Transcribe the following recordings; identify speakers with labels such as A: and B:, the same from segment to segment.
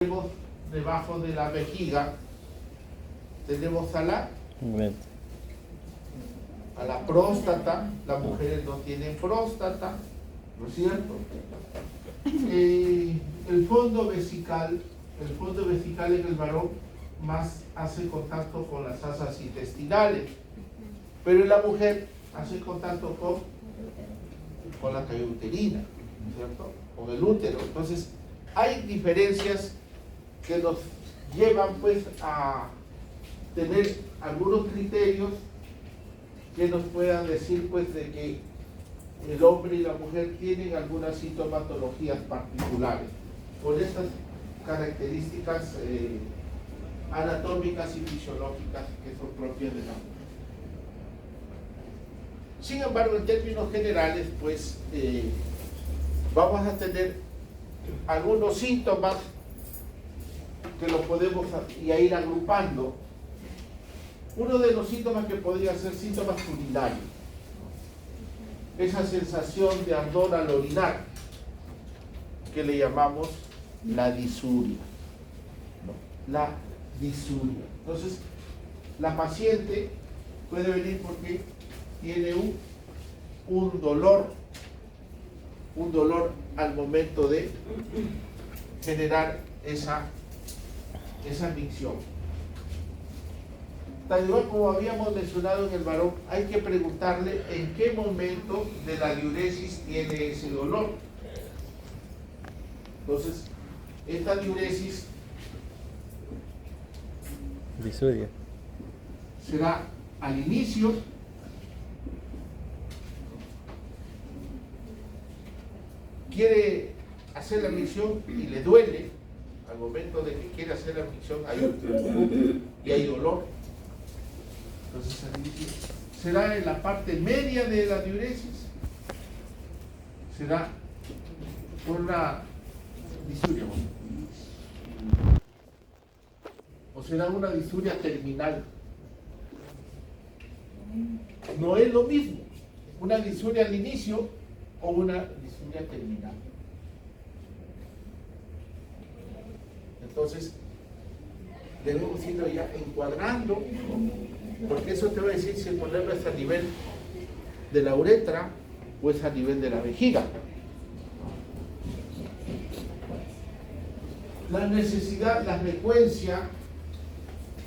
A: Tenemos debajo de la vejiga, tenemos a la próstata. Las mujeres no tienen próstata, ¿no es cierto? El fondo vesical en el varón más hace contacto con las asas intestinales, pero en la mujer hace contacto con la cavidad uterina, ¿no es cierto? Con el útero. Entonces hay diferencias que nos llevan pues a tener algunos criterios que nos puedan decir pues de que el hombre y la mujer tienen algunas sintomatologías particulares con estas características anatómicas y fisiológicas que son propias de la mujer. Sin embargo, en términos generales pues vamos a tener algunos síntomas que los podemos ir agrupando. Uno de los síntomas que podría ser síntomas urinarios, esa sensación de ardor al orinar, que le llamamos la disuria. La disuria. Entonces, la paciente puede venir porque tiene un dolor al momento de generar esa micción. Tal igual como habíamos mencionado en el varón, hay que preguntarle en qué momento de la diuresis tiene ese dolor. Entonces, esta diuresis será al inicio, quiere hacer la micción y le duele. Al momento de que quiere hacer la micción hay un y hay dolor. Entonces al inicio será en la parte media de la diuresis, será por una disuria o será una disuria terminal. No es lo mismo una disuria al inicio o una disuria terminal. Entonces, debemos irlo ya encuadrando, porque eso te va a decir si el problema es a nivel de la uretra o es a nivel de la vejiga. La necesidad, la frecuencia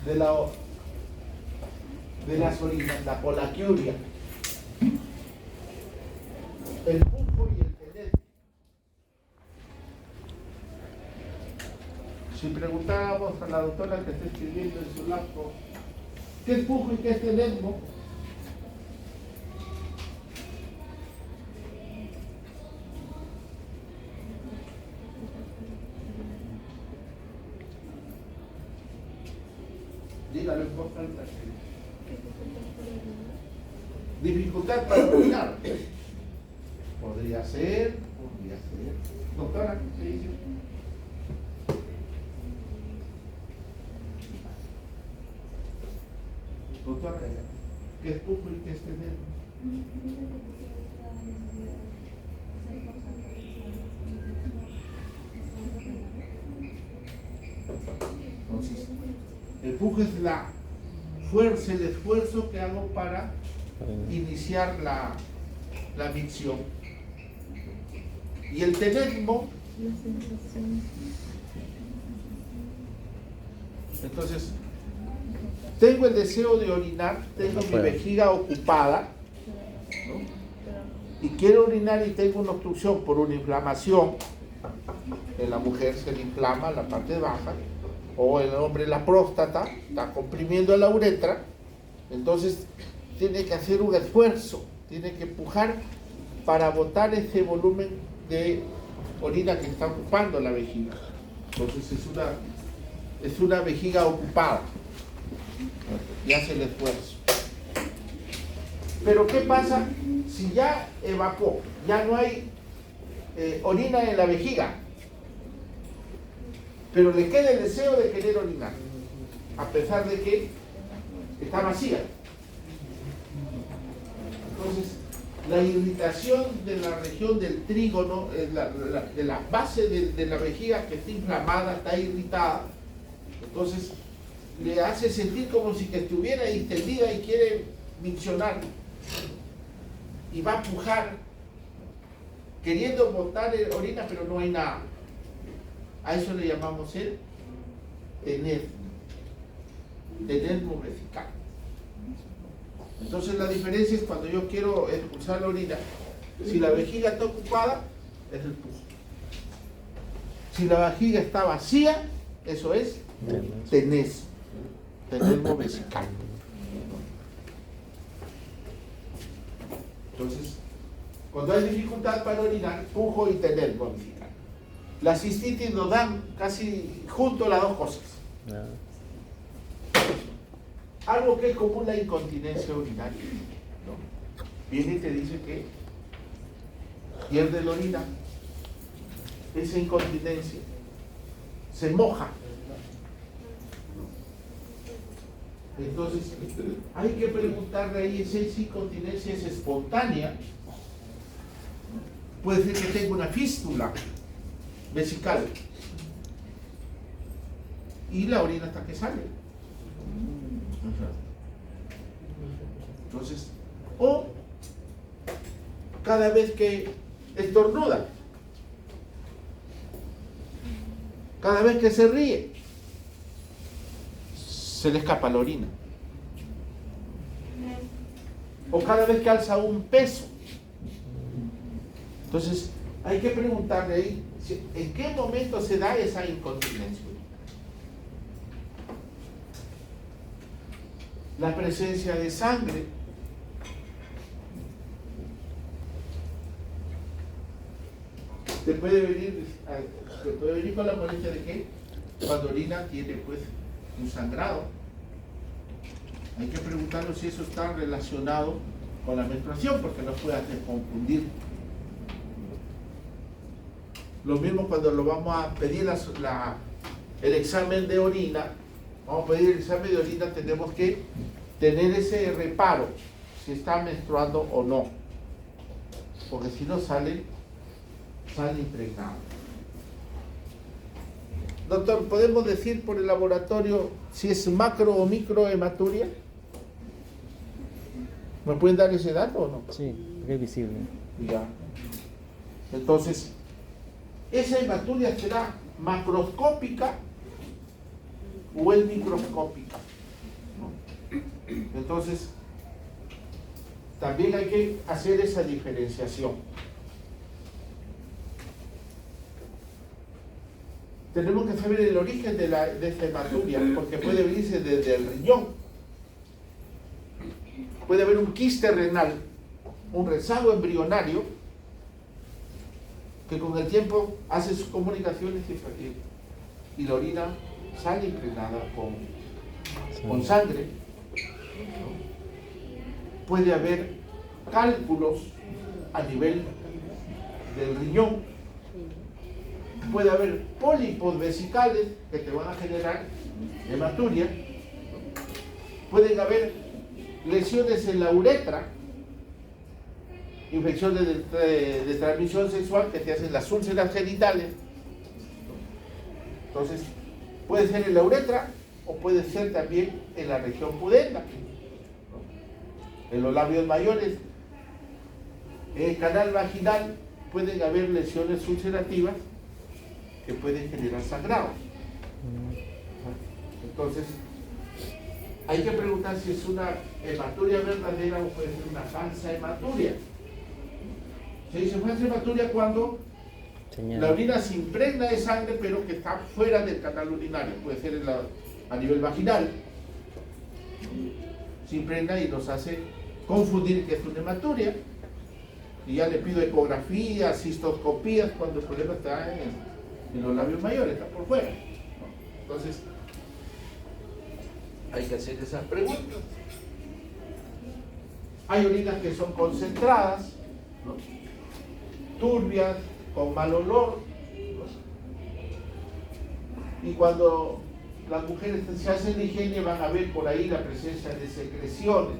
A: de las orinas, la polaquiuria, el pujo y el tenedmo. Si preguntábamos a la doctora que está escribiendo en su laptop, ¿qué es pujo y qué es tenedmo? Dígalo en voz alta. Dificultad para orinar. Podría ser. Doctora, ¿qué dice? Doctora, ¿qué es pujo y qué es tenedmo? Entonces, el pujo es la fuerza, el esfuerzo que hago para iniciar la micción. Y el tenedmo, entonces, tengo el deseo de orinar, tengo mi vejiga ocupada, ¿no? Y quiero orinar y tengo una obstrucción por una inflamación. En la mujer se le inflama la parte baja, o el hombre la próstata, está comprimiendo la uretra, entonces tiene que hacer un esfuerzo, tiene que empujar para botar ese volumen de orina que está ocupando la vejiga. Entonces es una vejiga ocupada y hace el esfuerzo. Pero ¿qué pasa si ya evacuó, ya no hay orina en la vejiga, pero le queda el deseo de querer orinar, a pesar de que está vacía? Entonces, la irritación de la región del trígono, de la base de la vejiga que está inflamada, está irritada, entonces le hace sentir como si que estuviera distendida y quiere miccionar y va a pujar queriendo botar orina, pero no hay nada. A eso le llamamos el tenermo vesical. Entonces la diferencia es cuando yo quiero expulsar la orina, si la vejiga está ocupada, es el pujo. Si la vejiga está vacía, eso es tenermo vesical. Entonces, cuando hay dificultad para orinar, pujo y tenermo vesical. La cistitis nos dan casi junto las dos cosas. Algo que es común, la incontinencia urinaria, ¿no? Viene y te dice que pierde la orina, esa incontinencia se moja. Entonces, hay que preguntarle ahí si esa incontinencia es espontánea. Puede ser que tenga una fístula vesical y la orina hasta que sale. Entonces, o cada vez que estornuda, cada vez que se ríe, se le escapa la orina. O cada vez que alza un peso. Entonces, hay que preguntarle ahí, ¿en qué momento se da esa incontinencia? La presencia de sangre, te puede venir con la molestia de que cuando orina tiene pues un sangrado. Hay que preguntarle si eso está relacionado con la menstruación, porque no puede hacer confundir. Lo mismo cuando lo vamos a pedir el examen de orina. Vamos a pedir el examen de orina, tenemos que tener ese reparo, si está menstruando o no, porque si no sale impregnado. Doctor, ¿podemos decir por el laboratorio si es macro o microhematuria? ¿Me pueden dar ese dato o no?
B: Sí, porque es visible.
A: Ya. Entonces, esa hematuria será macroscópica o es microscópica. Entonces, también hay que hacer esa diferenciación. Tenemos que saber el origen de esta hematuria, porque puede venirse desde el riñón. Puede haber un quiste renal, un rezago embrionario, que con el tiempo hace sus comunicaciones y la orina sale impregnada con sangre. Puede haber cálculos a nivel del riñón. Puede haber pólipos vesicales que te van a generar hematuria. Pueden haber lesiones en la uretra, infecciones de transmisión sexual que te hacen las úlceras genitales. Entonces, puede ser en la uretra o puede ser también en la región pudenda, ¿no? En los labios mayores, en el canal vaginal pueden haber lesiones ulcerativas que pueden generar sangrado. Entonces, hay que preguntar si es una hematuria verdadera o puede ser una falsa hematuria. Se dice falsa hematuria cuando la orina se impregna de sangre pero que está fuera del canal urinario, puede ser a nivel vaginal. Se impregna y nos hace confundir que es una hematuria. Y ya le pido ecografías, cistoscopías cuando el problema está en los labios mayores, está por fuera. Entonces, hay que hacer esas preguntas. Hay orinas que son concentradas, ¿no? Turbias, con mal olor, ¿no? Y cuando las mujeres se hacen la higiene van a ver por ahí la presencia de secreciones.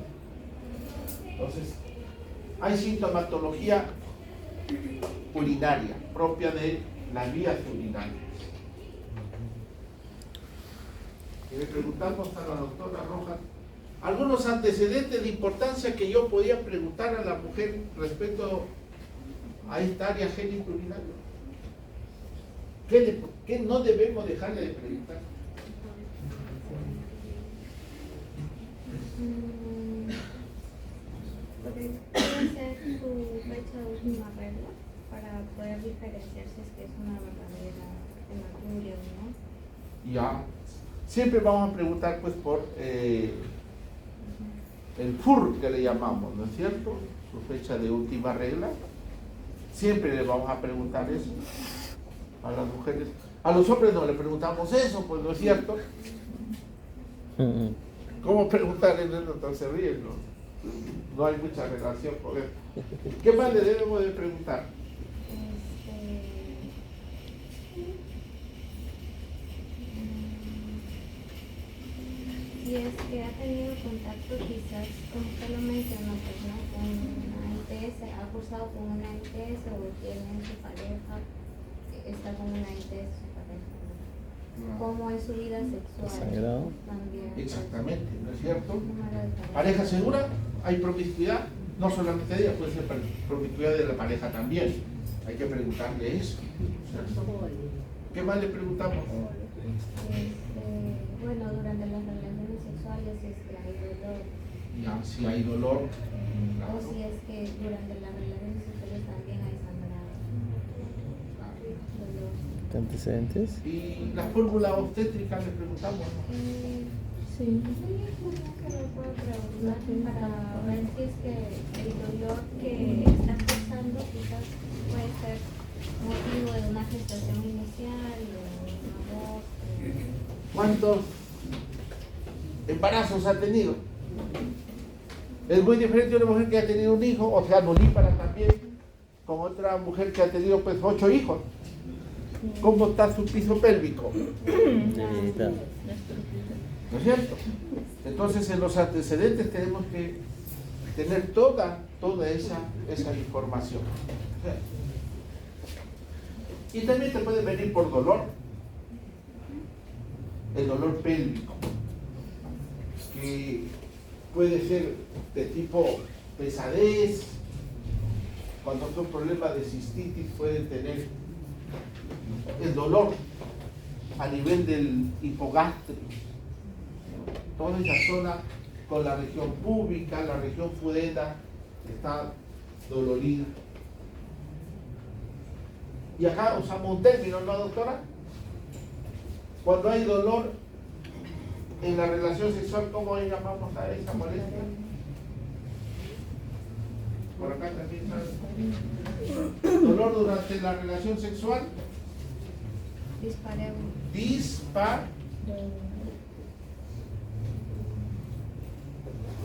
A: Entonces, Hay sintomatología urinaria, propia de las vías urinarias. Y le preguntamos a la doctora Rojas algunos antecedentes de importancia que yo podía preguntar a la mujer respecto a esta área genitourinaria. ¿Qué no debemos dejarle de preguntar?
B: Puede ser su fecha de última regla para poder diferenciar si es que es una verdadera hematuria o no.
A: Ya, siempre vamos a preguntar pues por el FUR que le llamamos, ¿no es cierto? Su fecha de última regla. Siempre le vamos a preguntar eso a las mujeres. A los hombres no le preguntamos eso, pues no es cierto. ¿Cómo preguntarle? No se ríe, ¿no? No hay mucha relación con él. ¿Qué más le debemos de preguntar?
B: Si es que ha tenido contacto quizás, como usted lo mencionó, pues, ¿no? Con una ITS, ha cursado con una ITS o tiene su pareja, está con una ITS su pareja. ¿Cómo es su vida sexual?
C: ¿Sangrado?
B: También.
A: Exactamente, ¿no es cierto?
B: Número de pareja.
A: Pareja segura, hay promiscuidad, no solamente de ella, puede ser promiscuidad de la pareja también. Hay que preguntarle eso, ¿cierto? ¿Qué más le preguntamos?
B: Bueno, durante las relaciones sexuales, si es que hay dolor.
A: Ya, si hay dolor.
B: O si es que durante las relaciones sexuales también hay sangrado. Dolor.
C: ¿Antecedentes?
A: Y la fórmula obstétrica le preguntamos, ¿no?
B: Sí. Que le puedo preguntar para ver si es que el dolor que está pasando quizás puede ser motivo de una gestación inicial o un aborto.
A: ¿Cuántos embarazos ha tenido? Es muy diferente una mujer que ha tenido un hijo, o sea, nulípara también, con otra mujer que ha tenido pues 8 hijos. ¿Cómo está su piso pélvico?
C: Debilitado.
A: ¿No es cierto? Entonces en los antecedentes tenemos que tener toda esa información. Y también te puede venir por dolor. El dolor pélvico, que puede ser de tipo pesadez, cuando son problemas de cistitis pueden tener el dolor a nivel del hipogástrico, toda esa zona con la región púbica, la región fudeda está dolorida. Y acá usamos un término, ¿no, doctora? Cuando hay dolor en la relación sexual, ¿cómo llamamos a esa molestia? Por acá también está. Dolor durante la relación sexual.
B: Dispareo.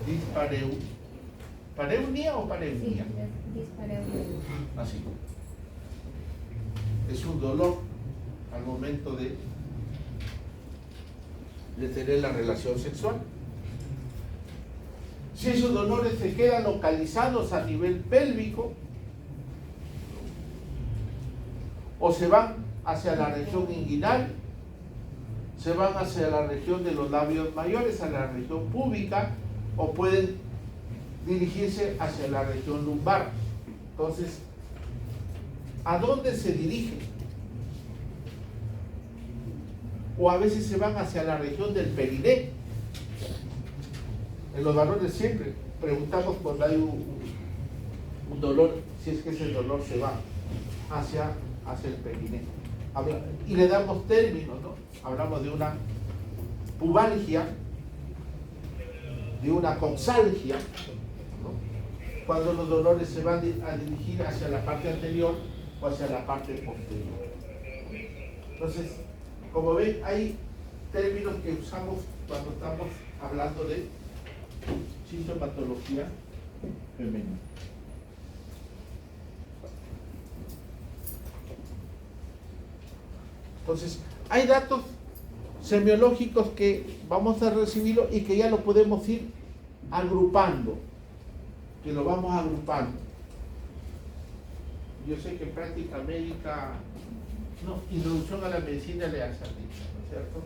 A: Dispareu. ¿Pareunia o pareunia?
B: Sí, dispareo.
A: Así. Es un dolor al momento de tener la relación sexual. Si esos dolores se quedan localizados a nivel pélvico o se van hacia la región inguinal, se van hacia la región de los labios mayores, a la región púbica, o pueden dirigirse hacia la región lumbar. Entonces, ¿a dónde se dirigen? O a veces se van hacia la región del periné. En los varones siempre preguntamos cuando hay un dolor, si es que ese dolor se va hacia el periné. Y le damos términos, ¿no? Hablamos de una pubalgia, de una coxalgia, ¿no? Cuando los dolores se van a dirigir hacia la parte anterior o hacia la parte posterior. Entonces, como ven, hay términos que usamos cuando estamos hablando de sintomatología femenina. Entonces, hay datos semiológicos que vamos a recibirlo y que ya lo podemos ir agrupando, que lo vamos agrupando. yo sé que práctica médica, no, introducción a la medicina le hace dicho, ¿no es cierto?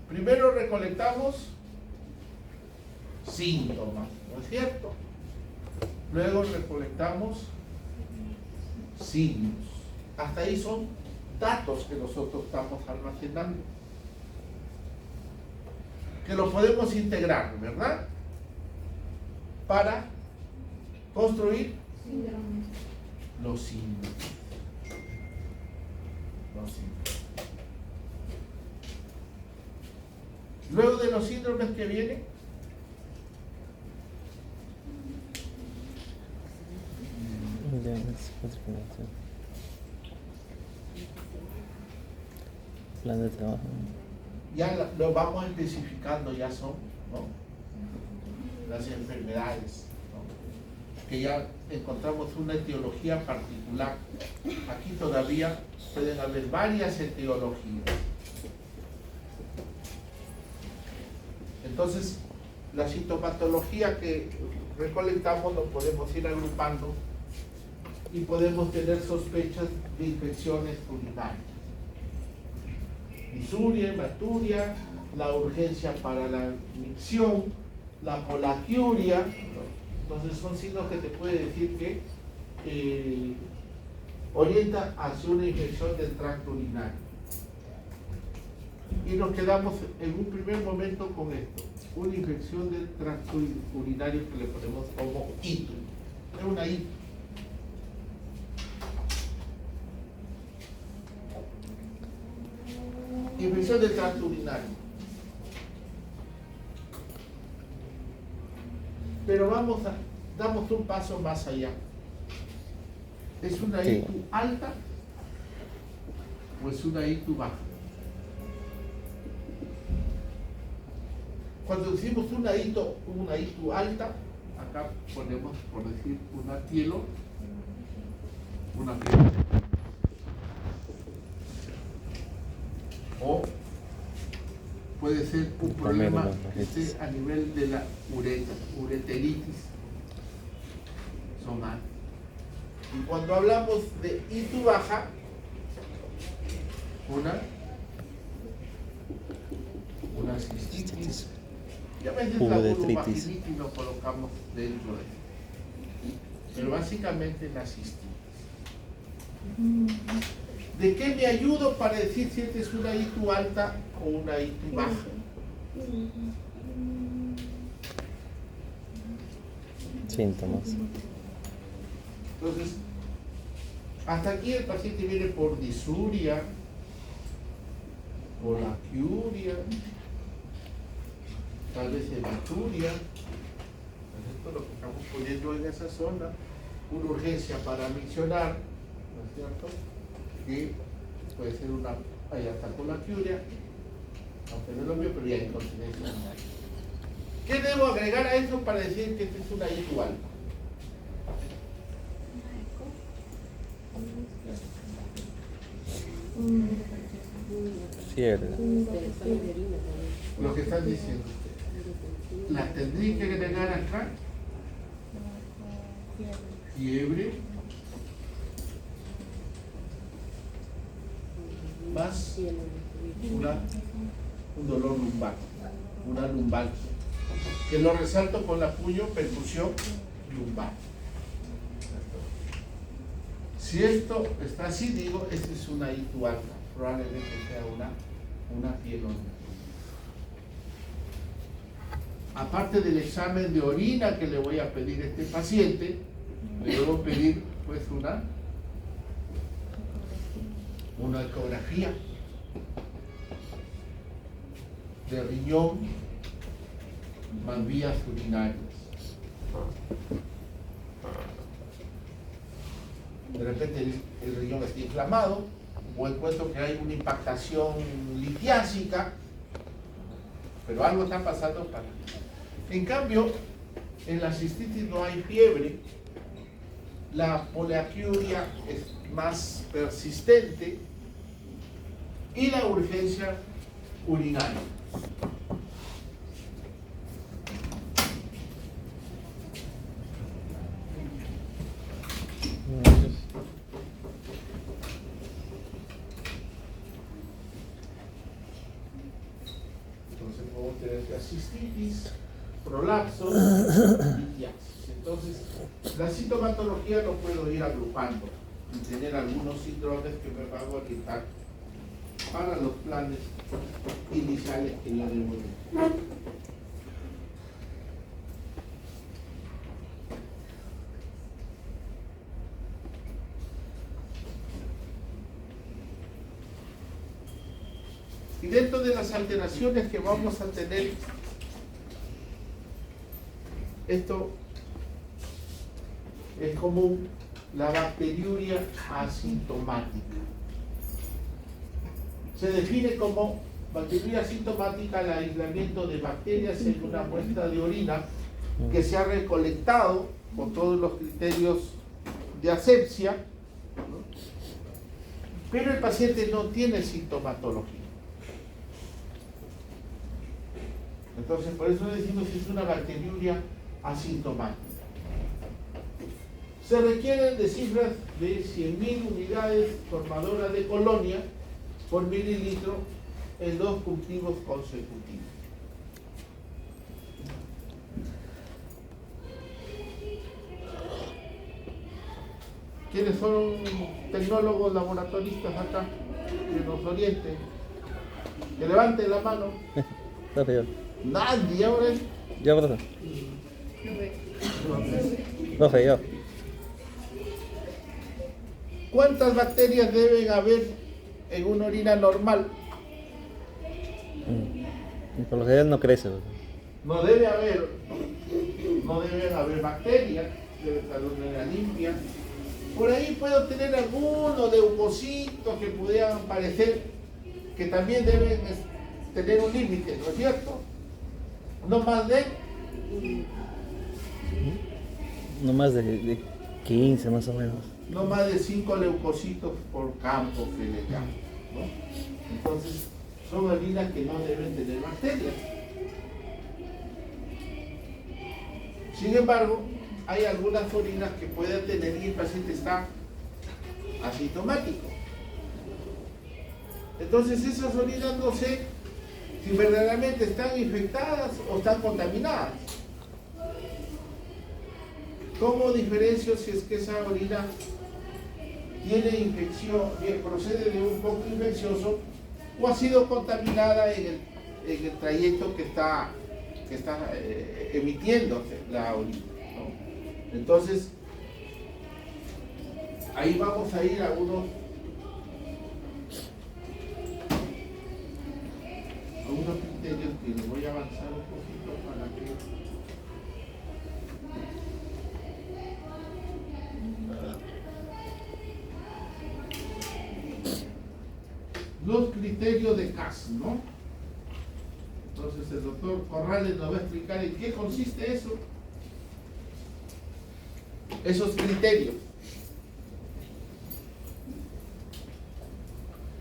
A: Primero recolectamos síntomas, ¿no es cierto? Luego recolectamos signos. Hasta ahí son datos que nosotros estamos almacenando, que los podemos integrar, ¿verdad? Para construir los síndromes. Los síndromes. Luego de los síndromes que vienen,
C: plan de trabajo.
A: ya lo vamos especificando, ya son, ¿no?, las enfermedades, ¿no?, que ya encontramos una etiología particular. Aquí todavía pueden haber varias etiologías. Entonces, la sintomatología que recolectamos lo podemos ir agrupando y podemos tener sospechas de infecciones urinarias. Disuria, hematuria, la urgencia para la micción, la polaquiuria, ¿no? Entonces son signos que te puede decir que orienta hacia una infección del tracto urinario. Y nos quedamos en un primer momento con esto, una infección del tracto urinario que le ponemos como hito. Es una hito. Infección del tracto urinario. Pero damos un paso más allá. ¿Es una ITU alta o es una ITU baja? Cuando decimos una ITU alta, acá ponemos, por decir, una pielo. O puede ser un problema a nivel de la ureteritis somática. Y cuando hablamos de ITU baja, una cistitis. Y a veces la vulvovaginitis lo colocamos dentro de eso. Pero básicamente la cistitis. ¿De qué me ayudo para decir si esta es una ITU alta o una ITU baja?
C: Síntomas.
A: Entonces, hasta aquí el paciente viene por disuria, polaquiuria, tal vez hematuria. Esto es lo que estamos poniendo en esa zona. Una urgencia para miccionar, ¿no es cierto?, que puede ser hay hasta polaquiuria, aunque no es lo mío, pero ya hay incontinencia. ¿Qué debo agregar a eso para decir que esta es una ITU alta?
C: Cierto.
A: Lo que están diciendo ustedes. ¿Las tendría que agregar acá? Fiebre. Más un dolor lumbar, una lumbalgia, que lo resalto con la puño percusión lumbar. Si esto está así, digo, esta es una ITU alta, probablemente sea una pielonía. Aparte del examen de orina que le voy a pedir a este paciente, le debo pedir pues una ecografía de riñón más vías urinarias. De repente el riñón está inflamado o encuentro que hay una impactación litiásica, pero algo está pasando para. En cambio, en la cistitis no hay fiebre, la poliaquiuria es más persistente y la urgencia urinaria. podemos tener cistitis, prolapso y tiasis. Entonces, la sintomatología lo puedo ir agrupando y tener algunos síndromes que me van a orientar para los planes iniciales que yo debo de. Y dentro de las alteraciones que vamos a tener, esto es común, la bacteriuria asintomática. Se define como bacteriuria asintomática el aislamiento de bacterias en una muestra de orina que se ha recolectado con todos los criterios de asepsia, ¿no? Pero el paciente no tiene sintomatología. Entonces, por eso decimos que es una bacteriuria asintomática. Se requieren de cifras de 100.000 unidades formadoras de colonia por mililitro en 2 cultivos consecutivos. ¿Quiénes son tecnólogos laboratoristas acá? Que nos orienten. Que levanten la mano.
C: Profe, yo.
A: Nadie ahora es.
C: Yo, profe. Profe, yo.
A: ¿Cuántas bacterias deben haber en una orina normal?
C: Por lo general no crece. Profe.
A: No debe haber, no deben haber bacterias, debe estar una orina limpia. Por ahí puedo tener algunos leucocitos que pudieran parecer que también deben tener un límite, ¿no es cierto? No más de
C: No más de 15 más o menos.
A: no más de 5 leucocitos por campo que le llaman, ¿no? Entonces, son orinas que no deben tener bacterias. Sin embargo, hay algunas orinas que pueden tener y el paciente está asintomático. Entonces, esas orinas no sé si verdaderamente están infectadas o están contaminadas. ¿Cómo diferencio si es que esa orina tiene infección, procede de un foco infeccioso o ha sido contaminada en el trayecto que está emitiéndose la orina, ¿no? Entonces, ahí vamos a ir a unos criterios que les voy a avanzar un poquito para que los criterios de CAS, ¿no? Entonces el doctor Corrales nos va a explicar en qué consiste eso, esos criterios.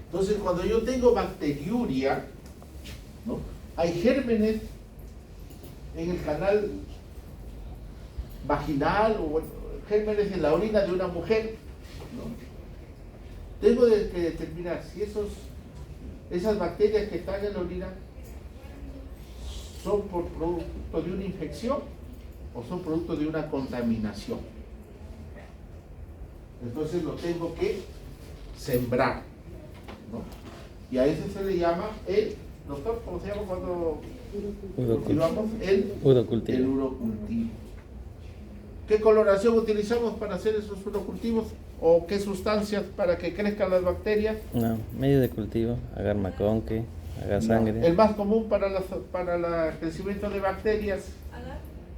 A: Entonces cuando yo tengo bacteriuria, ¿no? Hay gérmenes en el canal vaginal o bueno, gérmenes en la orina de una mujer, ¿no? Tengo que determinar si esas bacterias que están en la orina son por producto de una infección o son producto de una contaminación. Entonces lo tengo que sembrar, ¿no? Y a eso se le llama el, doctor, ¿cómo se llama cuando cultivamos? El urocultivo. ¿Qué coloración utilizamos para hacer esos urocultivos? ¿O qué sustancias para que crezcan las bacterias?
C: No, medio de cultivo, agar maconque, agar sangre.
A: El más común para el crecimiento de bacterias.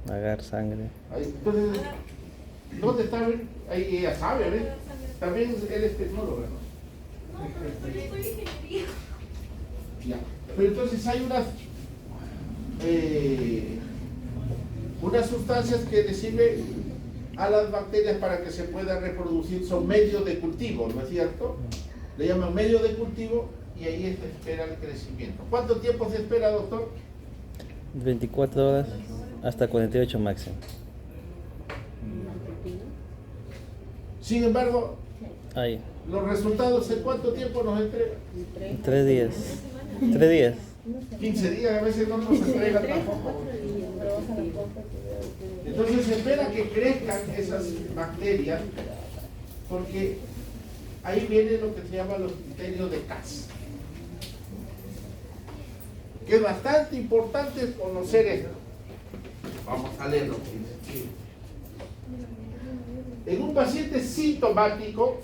C: Agar sangre.
A: Ahí, entonces, ¿dónde está? Ahí ella sabe, ¿ves? También él es tecnóloga, ¿no? Ya. Pero entonces hay unas sustancias que le sirven a las bacterias para que se puedan reproducir, son medios de cultivo, ¿no es cierto? Le llaman medio de cultivo y ahí se espera el crecimiento. ¿Cuánto tiempo se espera, doctor?
C: 24 horas hasta 48 máximo.
A: Sin embargo,
C: Ahí,
A: los resultados, ¿en cuánto tiempo nos entregan?
C: 3 días. 3 días.
A: 15 días, a veces no nos entrega tampoco. Entonces se espera que crezcan esas bacterias porque ahí viene lo que se llama los criterios de CAS. Que es bastante importante conocer esto. Vamos a leerlo. En un paciente sintomático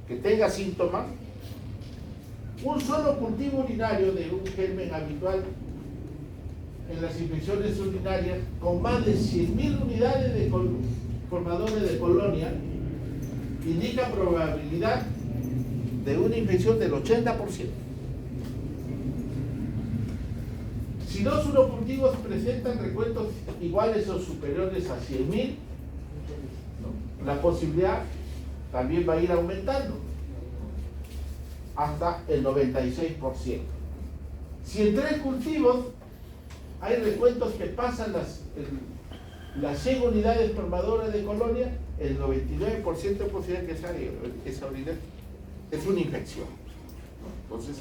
A: que tenga síntomas, un solo cultivo urinario de un germen habitual en las infecciones urinarias con más de 100.000 unidades de formadores de colonia indica probabilidad de una infección del 80%. Si dos urocultivos presentan recuentos iguales o superiores a 100.000, la posibilidad también va a ir aumentando hasta el 96%. Si en 3 cultivos hay recuentos que pasan las 100 unidades formadoras de colonia, el 99% de posibilidad que salga esa unidad es una infección. Entonces,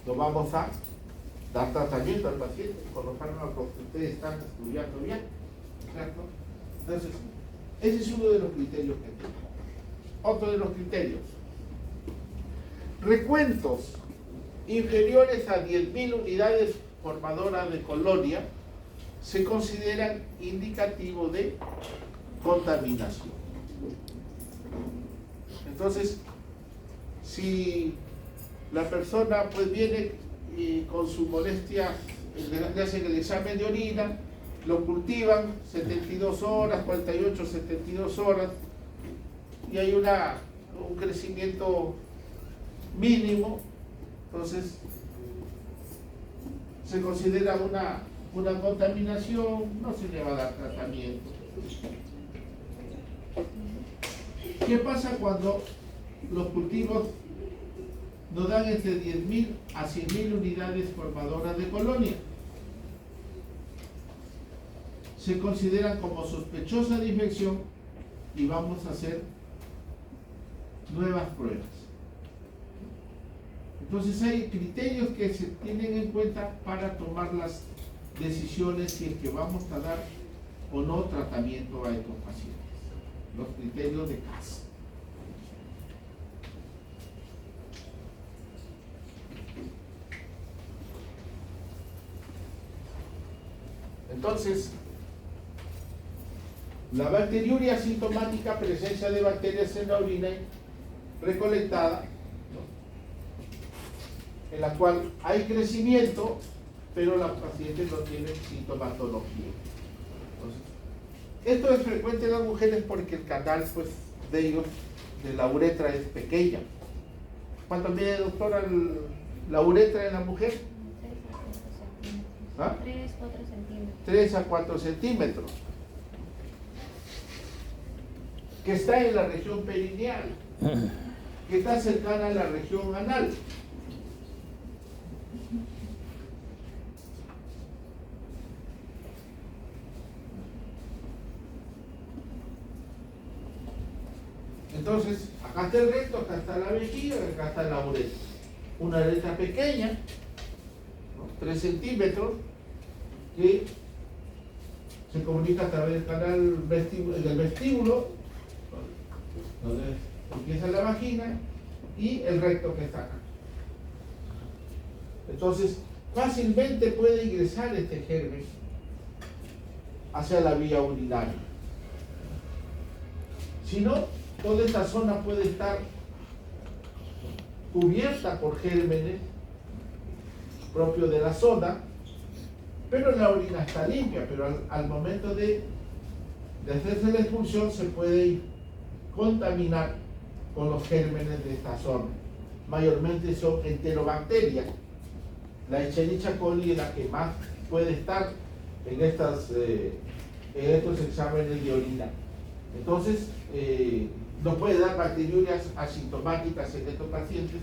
A: no vamos a dar tratamiento al paciente con los fármacos que ustedes están estudiando bien, ¿cierto? Entonces, ese es uno de los criterios que tenemos. Otro de los criterios. Recuentos inferiores a 10.000 unidades formadoras de colonia se consideran indicativos de contaminación. Entonces, si la persona pues viene con su molestia, le hacen el examen de orina, lo cultivan 72 horas, 48, 72 horas, y hay un crecimiento mínimo, entonces se considera una contaminación, no se le va a dar tratamiento. ¿Qué pasa cuando los cultivos nos dan entre 10.000 a 100.000 unidades formadoras de colonia? Se consideran como sospechosa de infección y vamos a hacer nuevas pruebas. Entonces hay criterios que se tienen en cuenta para tomar las decisiones si es que vamos a dar o no tratamiento a estos pacientes. Los criterios de CAS. Entonces, la bacteriuria asintomática, presencia de bacterias en la orina recolectada, ¿no?, en la cual hay crecimiento, pero la paciente no tiene sintomatología. Entonces, esto es frecuente en las mujeres porque el canal pues, de ellos, de la uretra, es pequeña. ¿Cuánto mide, doctora, la uretra en la mujer?
B: 3-4 centímetros.
A: 3 a 4 centímetros. Que está en la región perineal, que está cercana a la región anal. Entonces, acá está el recto, acá está la vejiga, acá está la uretra. Una uretra pequeña, ¿no?, 3 centímetros, que se comunica a través del canal del vestíbulo, donde empieza la vagina, y el recto que está acá. Entonces, fácilmente puede ingresar este germen hacia la vía urinaria. Si no, toda esta zona puede estar cubierta por gérmenes propios de la zona, pero la orina está limpia, pero al momento de hacerse la expulsión se puede contaminar con los gérmenes de esta zona. Mayormente son enterobacterias. La Escherichia coli es la que más puede estar en estos exámenes de orina. Entonces, nos puede dar bacteriurias asintomáticas en estos pacientes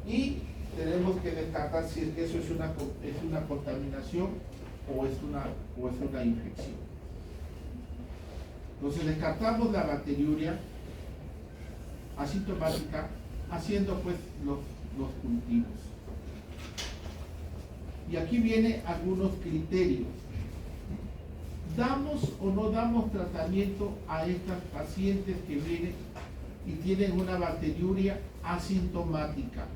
A: y tenemos que descartar si es que eso es una contaminación o es una infección. Entonces descartamos la bacteriuria asintomática haciendo pues los cultivos. Y aquí vienen algunos criterios. ¿Damos o no damos tratamiento a estas pacientes que vienen y tienen una bacteriuria asintomática?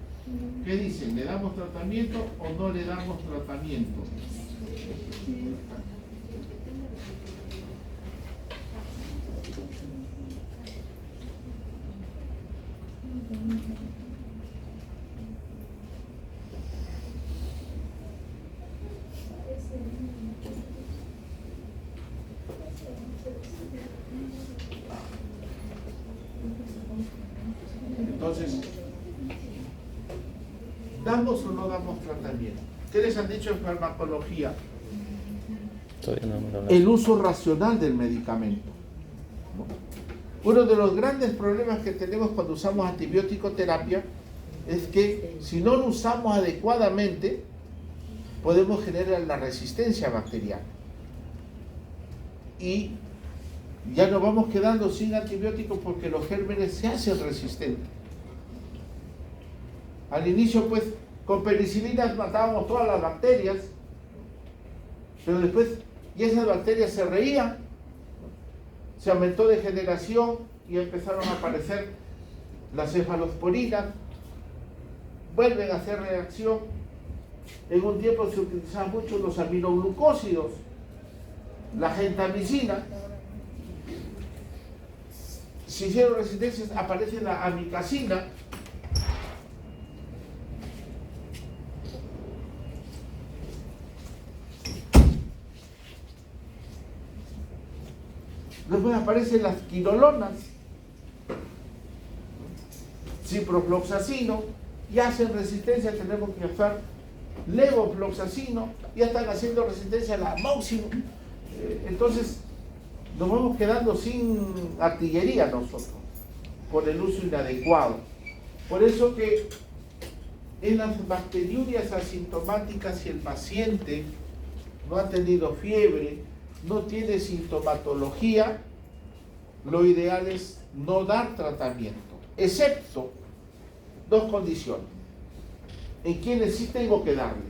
A: ¿Qué dicen? ¿Le damos tratamiento o no le damos tratamiento? Entonces, ¿damos o no damos tratamiento? ¿Qué les han dicho en farmacología?
C: Todavía no me lo hablan.
A: El uso racional del medicamento. Uno de los grandes problemas que tenemos cuando usamos antibiótico-terapia es que si no lo usamos adecuadamente, podemos generar la resistencia bacteriana. Y ya nos vamos quedando sin antibióticos porque los gérmenes se hacen resistentes. Al inicio, pues, con penicilinas matábamos todas las bacterias, pero después, y esas bacterias se reían, se aumentó de generación y empezaron a aparecer las cefalosporinas, vuelven a hacer reacción. En un tiempo se utilizaban mucho los aminoglucósidos, la gentamicina. Si hicieron resistencias, aparece la amicacina. Después aparecen las quinolonas, ciprofloxacino, y hacen resistencia. Tenemos que usar levofloxacino, ya están haciendo resistencia a la amoxicilina. Entonces, nos vamos quedando sin artillería nosotros, por el uso inadecuado. Por eso que en las bacteriurias asintomáticas, si el paciente no ha tenido fiebre, no tiene sintomatología, lo ideal es no dar tratamiento, excepto dos condiciones, en quienes sí tengo que darle.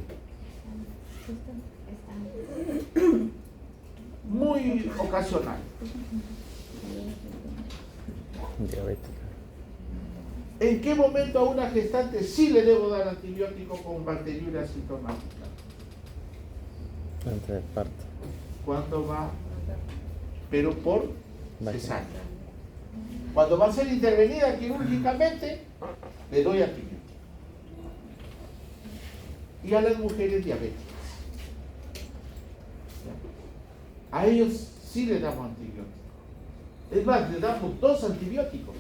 A: Muy ocasional.
C: Diabética.
A: ¿En qué momento a una gestante sí le debo dar antibiótico con bacteriuria asintomática?
C: Antes del parto.
A: Cuando va, pero por
C: Vale.
A: cesárea. Cuando va a ser intervenida quirúrgicamente, le doy antibiótico. Y a las mujeres diabéticas, a ellos sí le damos antibióticos. Es más, le damos 2 antibióticos.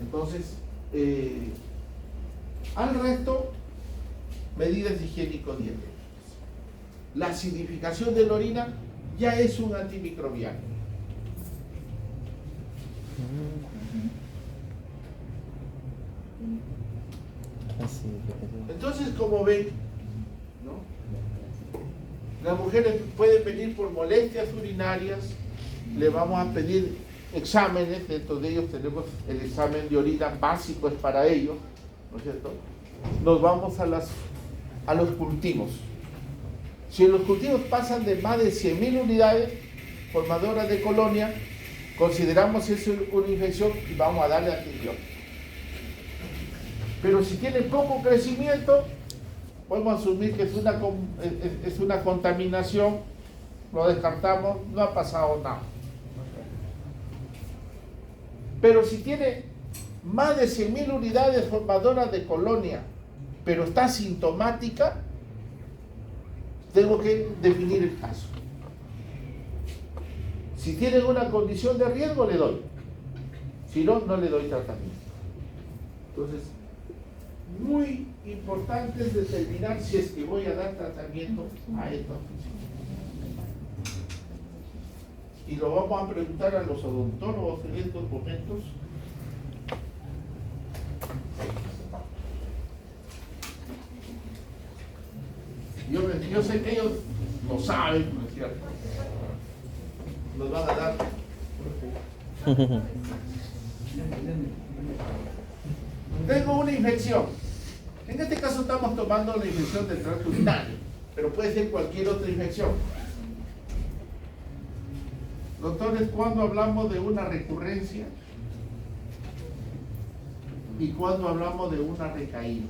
A: Entonces, al resto, medidas higiénico-dietéticas. La acidificación de la orina ya es un antimicrobiano.
C: Así.
A: Entonces, como ven, ¿no? Las mujeres pueden venir por molestias urinarias, le vamos a pedir exámenes, dentro de ellos tenemos el examen de orina básico, es para ellos, ¿no es cierto? Nos vamos a los cultivos. Si los cultivos pasan de más de 100.000 unidades formadoras de colonia, consideramos eso una infección y vamos a darle antibiótico. Pero si tiene poco crecimiento, podemos asumir que es una contaminación, lo descartamos, no ha pasado nada. Pero si tiene más de 100.000 unidades formadoras de colonia, pero está sintomática, tengo que definir el caso. Si tienen una condición de riesgo, le doy. Si no, no le doy tratamiento. Entonces, muy importante es determinar si es que voy a dar tratamiento a esta afección. Y lo vamos a preguntar a los odontólogos en estos momentos. Yo sé que ellos lo saben, ¿no es cierto? Nos van a dar. Tengo una infección. En este caso estamos tomando la infección del tracto urinario, pero puede ser cualquier otra infección. Doctores, ¿cuándo hablamos de una recurrencia? ¿Y cuándo hablamos de una recaída?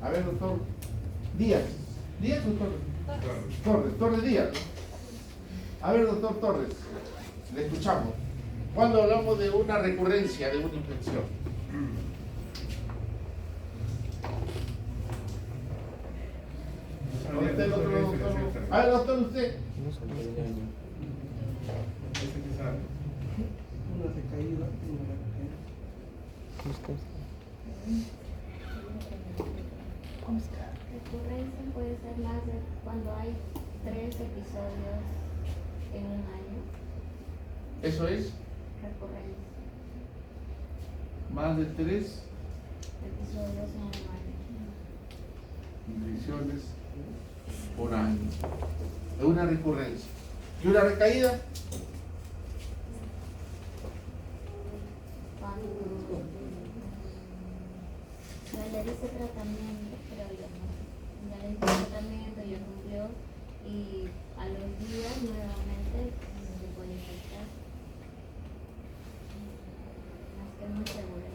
A: A ver, doctor Díaz. ¿Díaz o Torres? Torres Díaz. A ver, doctor Torres, le escuchamos. ¿Cuándo hablamos de una recurrencia de una infección? ¿Dónde está el otro doctor? A ver, doctor, usted.
D: Una recaída.
B: Recurrencia puede ser más de cuando hay 3 episodios en un año.
A: Eso es
B: Recurrencia.
A: más de 3
B: Episodios en un año.
A: infecciones por año. Es una recurrencia. ¿Y una recaída?
B: Cuando ya le dice tratamiento, pero ya no. Ya le dice tratamiento, ya cumplió y a los días nuevamente se puede infectar. Más que muy seguro.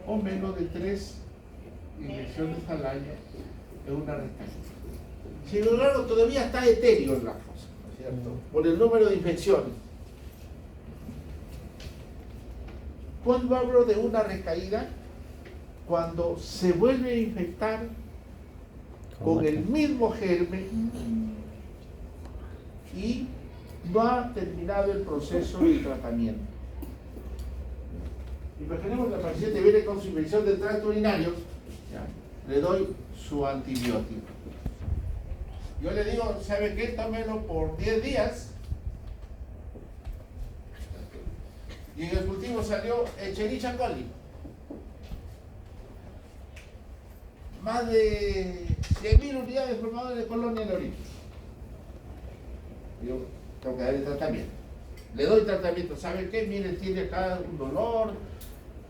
A: O menos de 3 infecciones al año es una recaída. Sin embargo, todavía está etéreo en la cosa, ¿no es cierto? Por el número de infecciones. ¿Cuándo hablo de una recaída? Cuando se vuelve a infectar con el mismo germen y no ha terminado el proceso de tratamiento. Imaginemos que la paciente viene con su infección del tracto urinario, ¿ya? Le doy su antibiótico. Yo le digo, ¿sabe qué? Tómelo por 10 días. Y en el cultivo salió Escherichia coli. Más de 100.000 unidades formadas de colonia en la orina. Yo tengo que darle tratamiento. Le doy tratamiento. ¿Sabe qué? Mire, tiene acá un dolor,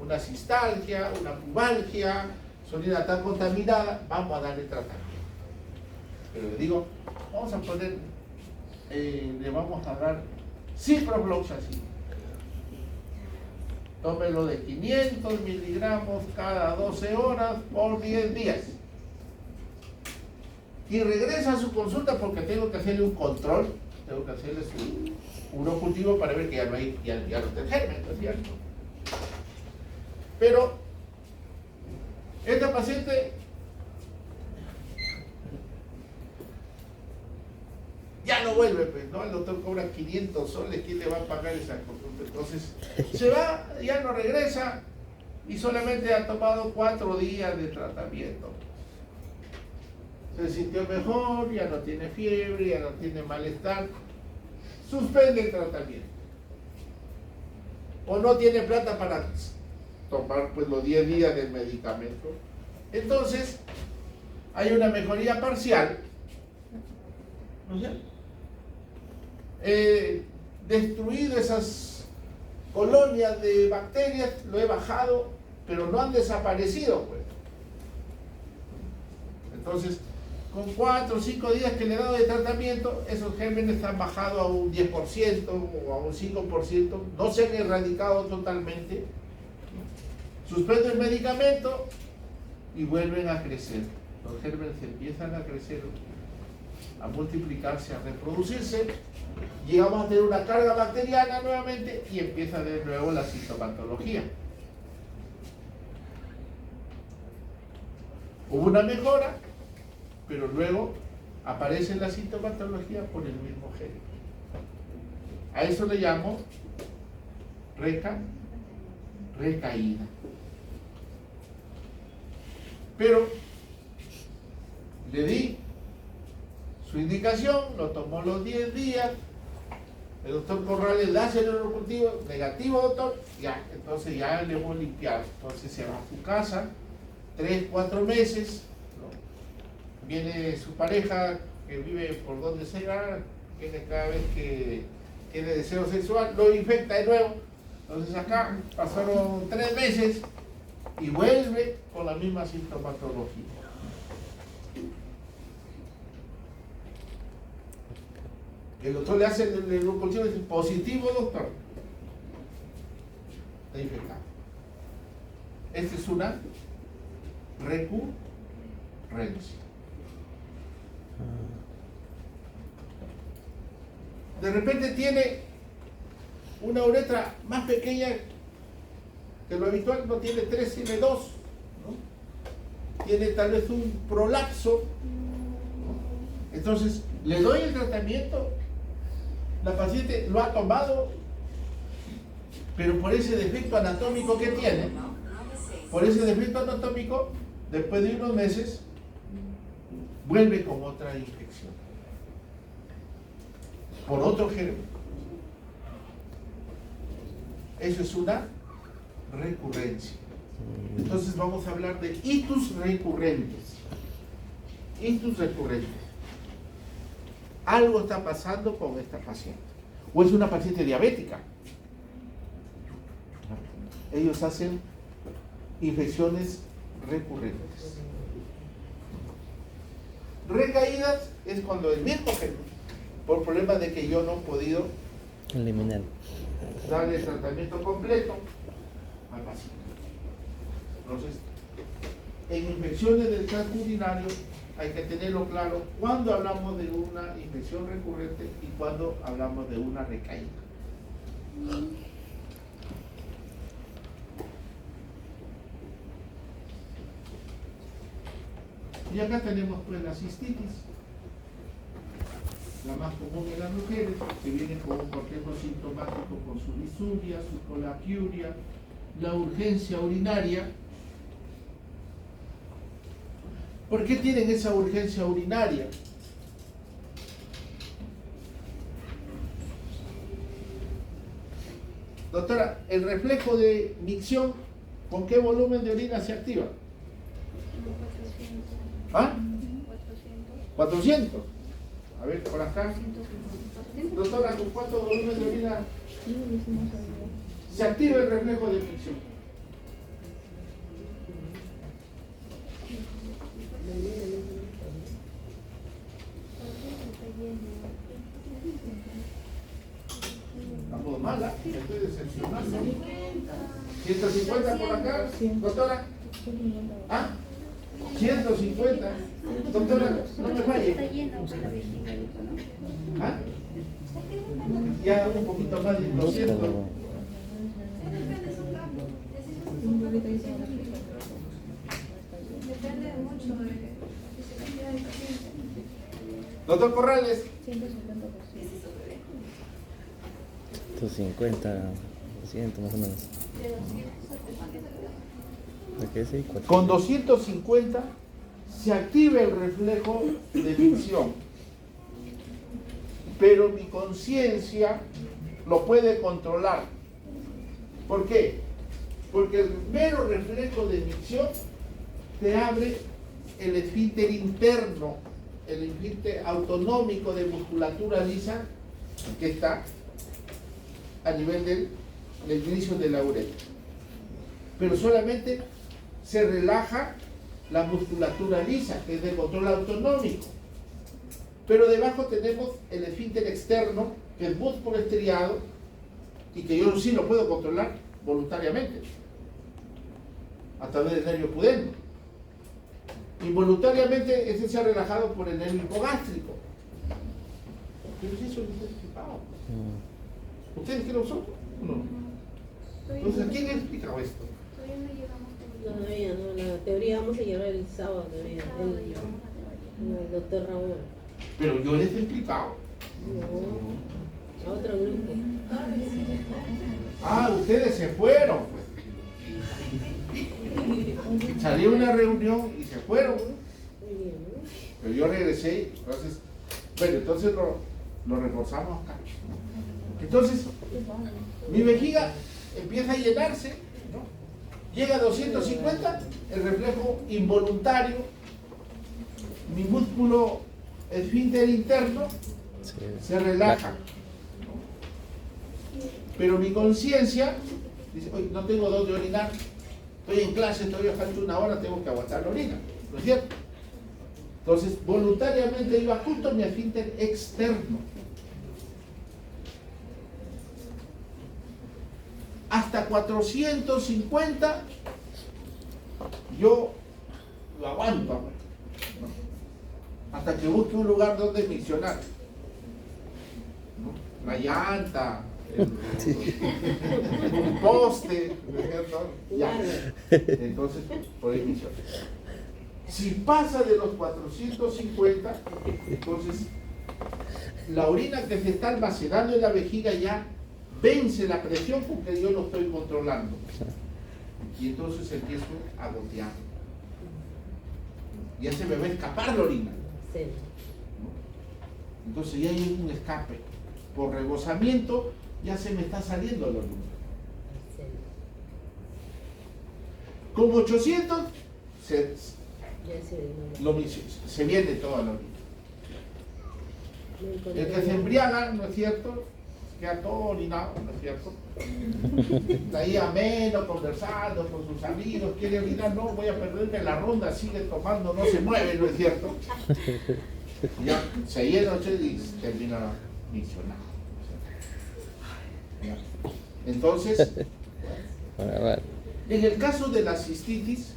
A: una cistalgia, una pubalgia, su orina está contaminada. Vamos a darle tratamiento. Pero le digo, vamos a poner, le vamos a dar ciprofloxacin. Tómelo de 500 miligramos cada 12 horas por 10 días. Y regresa a su consulta porque tengo que hacerle un control, tengo que hacerle su urocultivo para ver que ya no hay, ya no está el germen, ¿no es cierto? Pero esta paciente ya no vuelve, pues, ¿no? El doctor cobra 500 soles, ¿quién le va a pagar esa consulta? Entonces, se va, ya no regresa y solamente ha tomado 4 días de tratamiento. Se sintió mejor, ya no tiene fiebre, ya no tiene malestar. Suspende el tratamiento. O no tiene plata para tomar pues los 10 días del medicamento. Entonces, hay una mejoría parcial, ¿no es cierto? Destruido esas colonias de bacterias, lo he bajado, pero no han desaparecido, pues. Entonces, con 4 o 5 días que le he dado de tratamiento, esos gérmenes han bajado a un 10% o a un 5%, no se han erradicado totalmente. Suspendo el medicamento y vuelven a crecer. Los gérmenes empiezan a crecer, a multiplicarse, a reproducirse. Llegamos a tener una carga bacteriana nuevamente y empieza de nuevo la sintomatología. Hubo una mejora, pero luego aparece la sintomatología por el mismo germen. A eso le llamo recaída. Pero le di su indicación, lo tomó los 10 días, el doctor Corrales le hace el urocultivo, negativo doctor, ya, entonces ya le hemos limpiado, entonces se va a su casa, 3, 4 meses, ¿no? Viene su pareja que vive por donde sea, viene cada vez que tiene deseo sexual, lo infecta de nuevo, Entonces acá pasaron 3 meses y vuelve con la misma sintomatología. El doctor le hace el glucosilado y dice, positivo, doctor. Está infectado. Esta es una recurrencia. De repente tiene una uretra más pequeña que lo habitual, no tiene 3, tiene 2, ¿no? Tiene tal vez un prolapso, ¿no? Entonces le doy el tratamiento, la paciente lo ha tomado, pero por ese defecto anatómico que tiene, por ese defecto anatómico, después de unos meses vuelve con otra infección por otro germen. Eso es una recurrencia. Entonces vamos a hablar de itus recurrentes. Itus recurrentes. Algo está pasando con esta paciente. O es una paciente diabética. Ellos hacen infecciones recurrentes. Recaídas es cuando el mismo germen, por problema de que yo no he podido
C: eliminar,
A: darle el tratamiento completo al paciente. Entonces, en infecciones del tracto urinario hay que tenerlo claro cuando hablamos de una infección recurrente y cuando hablamos de una recaída. Y acá tenemos pues la cistitis, la más común en las mujeres, que viene con un cortejo sintomático con su disuria, su colaquiuria, la urgencia urinaria. ¿Por qué tienen esa urgencia urinaria? Doctora, el reflejo de micción, ¿con qué volumen de orina se activa?
B: 400.
A: ¿Ah?
B: 400.
A: 400. A ver, por acá. Doctora, ¿con cuánto volumen de orina se activa el reflejo de micción? Estamos malas, me estoy decepcionando. 150 por acá, doctora. ¿Ah? 150. Doctora, no me falle. ¿Ah? Ya un poquito más de 200.
B: Depende mucho de la cantidad de pacientes.
A: Doctor Corrales.
C: 150, 200 más o menos. ¿De qué sí?
A: Con 250 se activa el reflejo de micción, pero mi conciencia lo puede controlar. ¿Por qué? Porque el mero reflejo de micción te abre el esfínter interno, el esfínter autonómico de musculatura lisa que está a nivel del inicio de la uretra. Pero solamente se relaja la musculatura lisa, que es de control autonómico. Pero debajo tenemos el esfínter externo, que es músculo estriado, y que yo sí lo puedo controlar voluntariamente, a través del nervio pudendo. Involuntariamente ese se ha relajado por el nervio hipogástrico. Pero si eso no está explicado. ¿Ustedes qué lo son? No. Entonces, ¿quién ha explicado esto?
B: Todavía no llegamos a
D: No, todavía no, la teoría vamos a llegar el sábado todavía, el doctor Raúl.
A: Pero yo les he explicado.
D: No, a otro grupo.
A: Ah, ustedes se fueron, pues. Salió una reunión y se fueron.
D: Muy bien, ¿no?
A: Pero yo regresé, entonces, bueno, entonces lo reforzamos acá. Entonces, mi vejiga empieza a llenarse, ¿no? Llega a 250, el reflejo involuntario, mi músculo esfínter interno se relaja. Pero mi conciencia dice, oye, no tengo dónde orinar, estoy en clase, todavía falta una hora, tengo que aguantar la orina, ¿no es cierto? Entonces, voluntariamente yo ajusto mi esfínter externo. Hasta 450 yo lo aguanto, ¿no? Hasta que busque un lugar donde miccionar, ¿no? La llanta, un poste, ¿no es cierto? Ya. Entonces, por ahí miccionar. Si pasa de los 450, entonces la orina que se está almacenando en la vejiga ya vence la presión porque yo lo estoy controlando. Y entonces empiezo a gotear. Ya se me va a escapar la orina.
D: Sí.
A: Entonces ya hay un escape. Por rebosamiento ya se me está saliendo la orina.
D: Sí.
A: Con 800
D: Ya se
A: se viene toda la orina. El que se embriaga, ¿no es cierto? Queda todo orinado, ¿no es cierto? Está ahí ameno, conversando con sus amigos, quiere orinar, no, voy a perderme la ronda, sigue tomando, no se mueve, ¿no es cierto? Y ya se llena y termina misionado. Entonces, en el caso de la cistitis,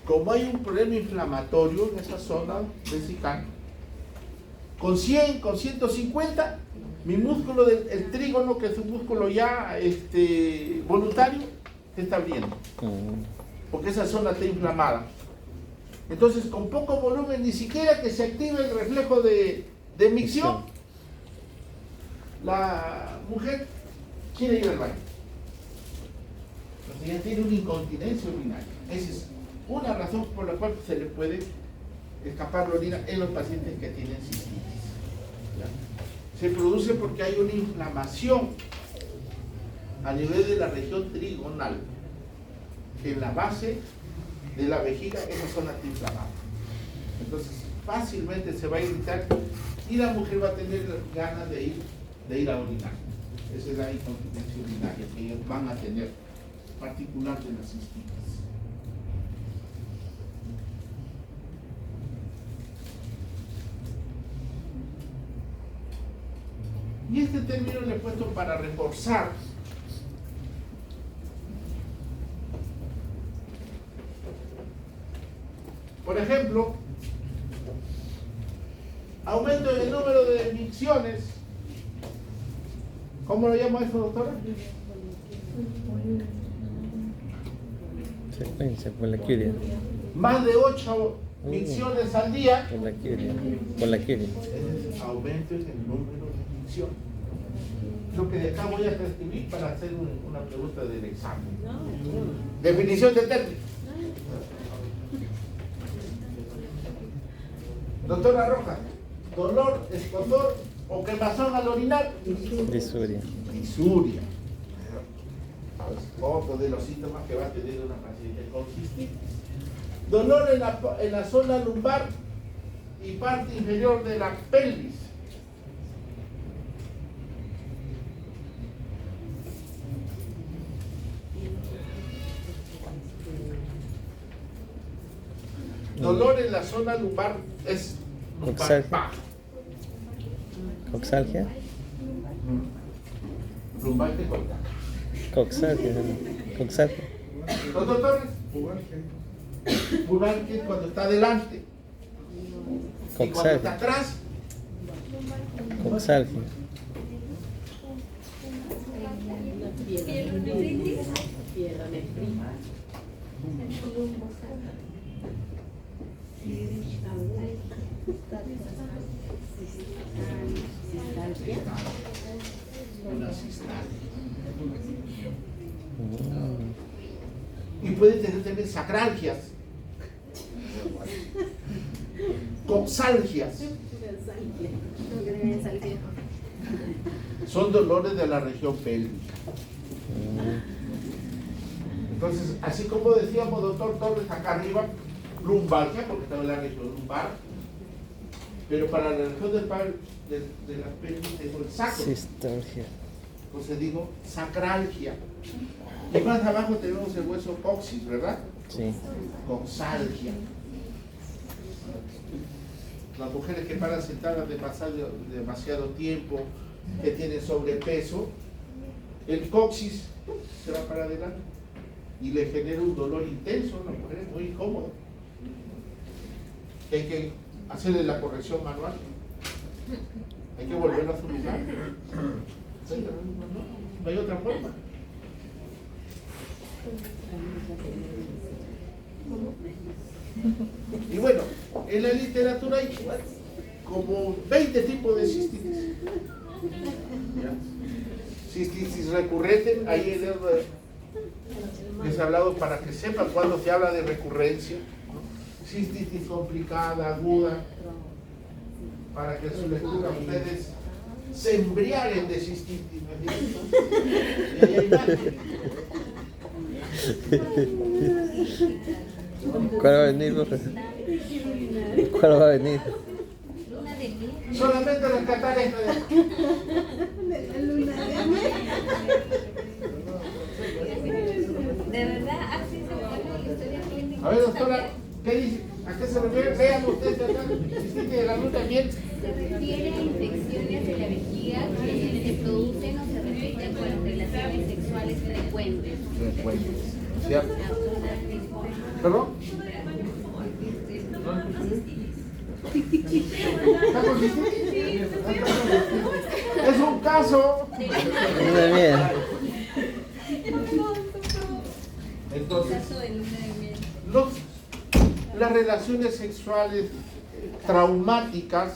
A: como hay un problema inflamatorio en esa zona vesical, con 100, con 150, mi músculo del trígono, que es un músculo ya voluntario, se está abriendo, porque esa zona está inflamada. Entonces, con poco volumen, ni siquiera que se active el reflejo de micción, la mujer quiere ir al baño. Entonces, ya tiene una incontinencia urinaria. Esa es una razón por la cual se le puede escapar la orina en los pacientes que tienen cistitis. ¿Ya? Se produce porque hay una inflamación a nivel de la región trigonal, en la base de la vejiga, esa zona está inflamada. Entonces fácilmente se va a irritar y la mujer va a tener ganas de ir a orinar. Esa es la incontinencia urinaria que ellos van a tener, particular de las cistitis. Y este término le he puesto para reforzar por ejemplo, aumento en el número de micciones. ¿Cómo lo llama eso, doctora?
C: Secuencia, poliquia.
A: Más de 8 micciones al día.
C: Poliquia.
A: Aumento en el número de micciones. Lo que de acá voy a transcribir para hacer una pregunta del examen. Definición de término. Doctora Rojas, dolor, escozor o quemazón al orinar.
C: Disuria.
A: Disuria. Otro de los síntomas que va a tener una paciente con cistitis. Dolor en la zona lumbar y parte inferior de la pelvis. Dolor en la zona lumbar es lumbar
C: Coxalgia.
A: baja.
C: Coxalgia.
A: Lumbar que corta.
C: Coxalgia. Coxalgia.
A: ¿Los doctores? Pubalgia es cuando está delante. Y cuando está
C: Coxalgia.
A: atrás,
C: Coxalgia.
D: Piedra nefrita.
A: una cistalia. Y puede tener también sacralgias, coxalgias. Son dolores de la región pélvica. Entonces, así como decíamos, doctor Torres, acá arriba, lumbalgia, porque está en la región lumbar, Pero para la región del apéndice tengo el sacro.
C: Sistalgia.
A: Entonces digo sacralgia. Y más abajo tenemos el hueso coxis, ¿verdad?
C: Sí.
A: Coxalgia. Las mujeres que paran sentadas demasiado tiempo, que tienen sobrepeso, el coxis se va para adelante y le genera un dolor intenso a las mujeres, muy incómodo. Hay que hacerle la corrección manual. Hay que volverlo a su lugar. No hay otra forma. Y bueno, en la literatura hay como 20 tipos de cistitis. ¿Ya? Cistitis recurrente, ahí les he hablado para que sepan cuando se habla de recurrencia. Cistitis complicada, aguda, para que en su lectura ustedes se embriaguen de cistitis. Y ahí hay más.
C: ¿Cuál va a venir, profe? ¿Cuál va a venir?
B: Luna de miel.
A: Solamente rescatar esto
B: De verdad, así se pone la historia clínica.
A: A ver, doctora, ¿qué dice? ¿A qué se refiere? Vean ustedes acá, cistitis de la luna de miel.
B: Se refiere a infecciones de la vejiga que se producen o se repiten con relaciones sexuales frecuentes.
A: ¿Cierto? ¿Perdón? ¿Está con cistitis? Es un caso.
C: Luna de miel.
A: Entonces, las relaciones sexuales traumáticas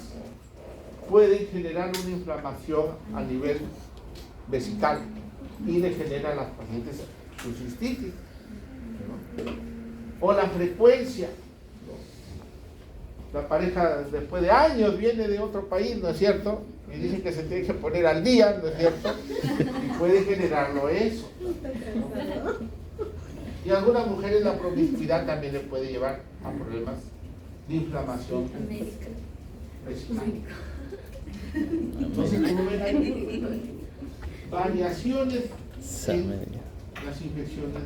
A: pueden generar una inflamación a nivel vesical y le genera a las pacientes su cistitis. ¿No? O la frecuencia. La pareja después de años viene de otro país, ¿no es cierto? Y dicen que se tiene que poner al día, ¿no es cierto? Y puede generarlo eso. Y a algunas mujeres la promiscuidad también le puede llevar a problemas de inflamación vesical. Entonces, como ven, hay variaciones en las infecciones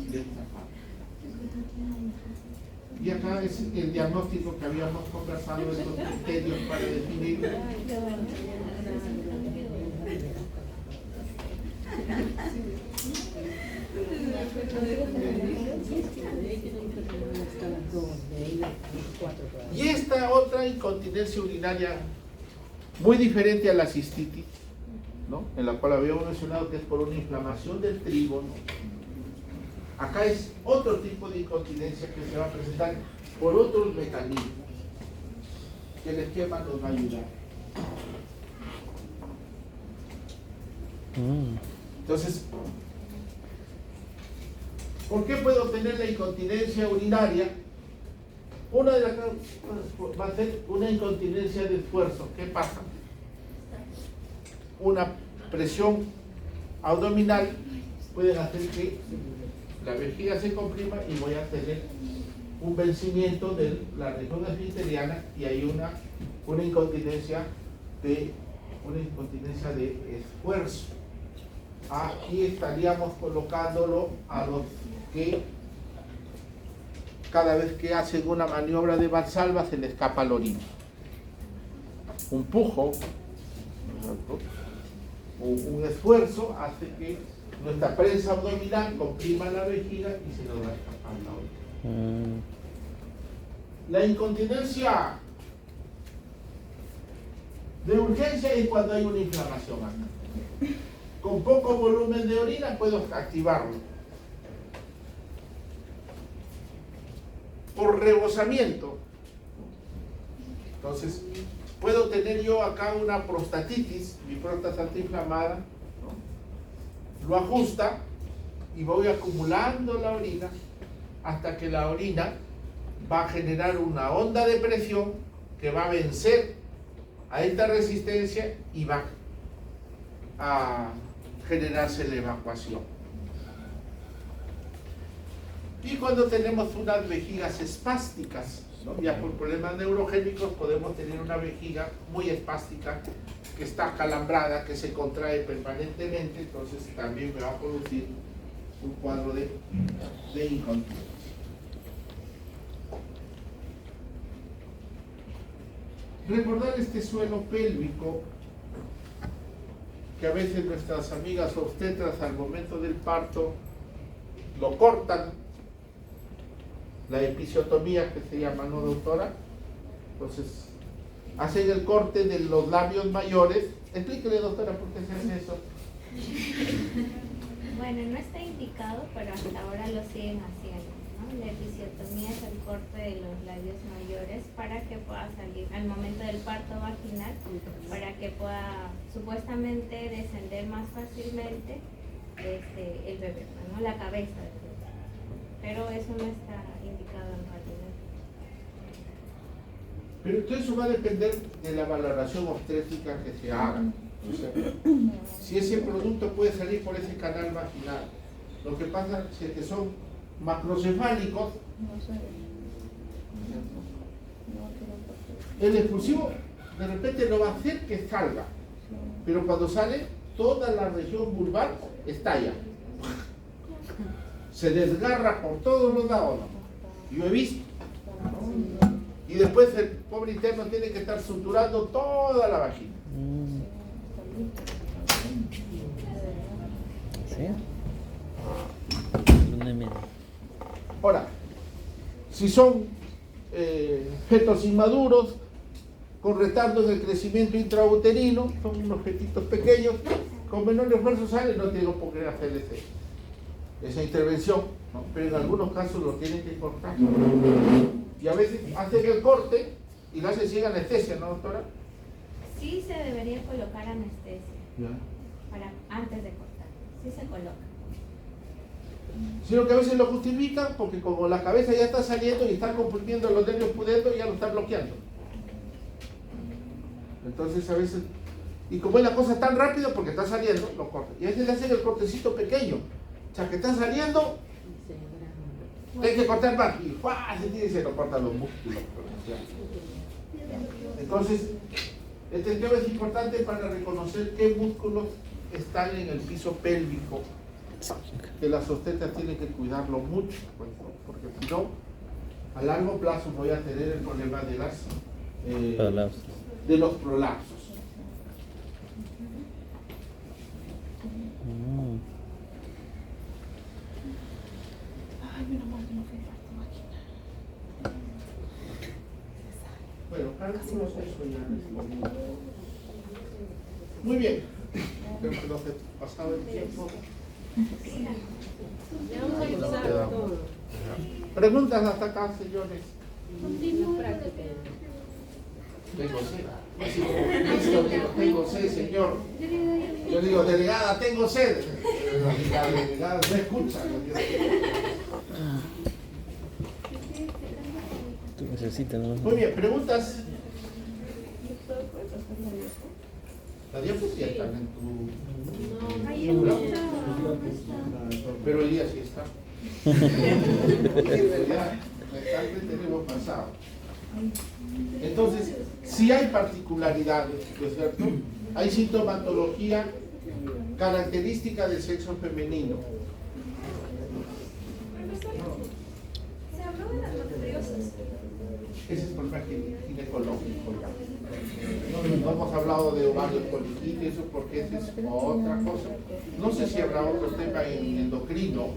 A: de esta parte. Y acá es el diagnóstico que habíamos conversado, estos criterios para definir. Y esta otra incontinencia urinaria muy diferente a la cistitis, ¿no? En la cual habíamos mencionado que es por una inflamación del trígono. Acá es otro tipo de incontinencia que se va a presentar por otros mecanismos que el esquema nos va a ayudar. Entonces, ¿por qué puedo tener la incontinencia urinaria? Una de las va a ser una incontinencia de esfuerzo. ¿Qué pasa? Una presión abdominal puede hacer que la vejiga se comprima y voy a tener un vencimiento de la región esfinteriana y hay una incontinencia de esfuerzo. Aquí estaríamos colocándolo a los que cada vez que hacen una maniobra de Valsalva se le escapa la orina. Un pujo, un esfuerzo hace que nuestra prensa abdominal comprima la vejiga y se nos va a escapar la orina. La incontinencia de urgencia es cuando hay una inflamación acá. Con poco volumen de orina puedo activarlo. Por rebosamiento. Entonces, puedo tener yo acá una prostatitis, mi próstata está inflamada, ¿no? Lo ajusta y voy acumulando la orina hasta que la orina va a generar una onda de presión que va a vencer a esta resistencia y va a generarse la evacuación. Y cuando tenemos unas vejigas espásticas, ¿no? Ya por problemas neurogénicos podemos tener una vejiga muy espástica, que está acalambrada, que se contrae permanentemente, entonces también me va a producir un cuadro de incontinencia. Recordar este suelo pélvico que a veces nuestras amigas obstetras al momento del parto lo cortan, la episiotomía que se llama, ¿no, doctora? Entonces hacen el corte de los labios mayores. Explíquele, doctora, por qué se hace eso.
B: Bueno, no está indicado, pero hasta ahora lo siguen haciendo, ¿no? La episiotomía es el corte de los labios mayores para que pueda salir al momento del parto vaginal, para que pueda supuestamente descender más fácilmente el bebé, ¿no? La cabeza del bebé. Pero eso no está indicado en realidad.
A: Pero entonces eso va a depender de la valoración obstétrica que se haga. O sea, si ese producto puede salir por ese canal vaginal, lo que pasa es que son macrocefálicos, el expulsivo de repente no va a hacer que salga, pero cuando sale, toda la región vulvar estalla, se desgarra por todos los lados. Yo he visto, ¿no? Y después el pobre interno tiene que estar suturando toda la vagina.
C: ¿Sí?
A: Ahora, si son fetos inmaduros, con retardo en el crecimiento intrauterino, son unos fetitos pequeños, con menor esfuerzo sale, no tengo por qué hacer esa intervención, ¿no? Pero en algunos casos lo tienen que cortar. Y a veces hacen el corte y lo hacen sin anestesia, ¿no, doctora?
B: Sí se debería colocar anestesia antes de cortar, sí se coloca.
A: Sino que a veces lo justifican porque como la cabeza ya está saliendo y está comprimiendo los nervios pudendos, ya lo está bloqueando. Entonces a veces, y como es la cosa tan rápido porque está saliendo, lo cortan. Y a veces le hacen el cortecito pequeño, o sea que está saliendo, hay que cortar más y se lo cortan los músculos. Entonces, este tema es importante para reconocer qué músculos están en el piso pélvico, que las obstetras tienen que cuidarlo mucho, pues, ¿no? Porque si no, a largo plazo voy a tener el problema de los prolapsos. Bueno, cálculos eso ya. Muy bien. Creo que nos ha pasado el tiempo.
D: Ya vamos a empezar todo.
A: Preguntas hasta acá, señores.
D: Práctica.
A: Tengo sed. Tengo sed, señor. Yo digo, delegada, tengo sed. La delegada no escucha.
C: Tú necesitas, ¿no?
A: Muy bien, preguntas. La diapositiva está en tu... Pero el día sí está. En realidad, bastante tenemos pasado. Entonces, sí hay particularidades, ¿no es cierto? Hay sintomatología característica del sexo femenino.
E: Se habló de las endometriosis.
A: Ese es problema ginecológico. No hemos hablado de ovarios poliquíticos porque esa es otra cosa. No sé si habrá otro tema en endocrino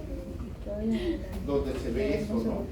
A: donde se ve eso, ¿no?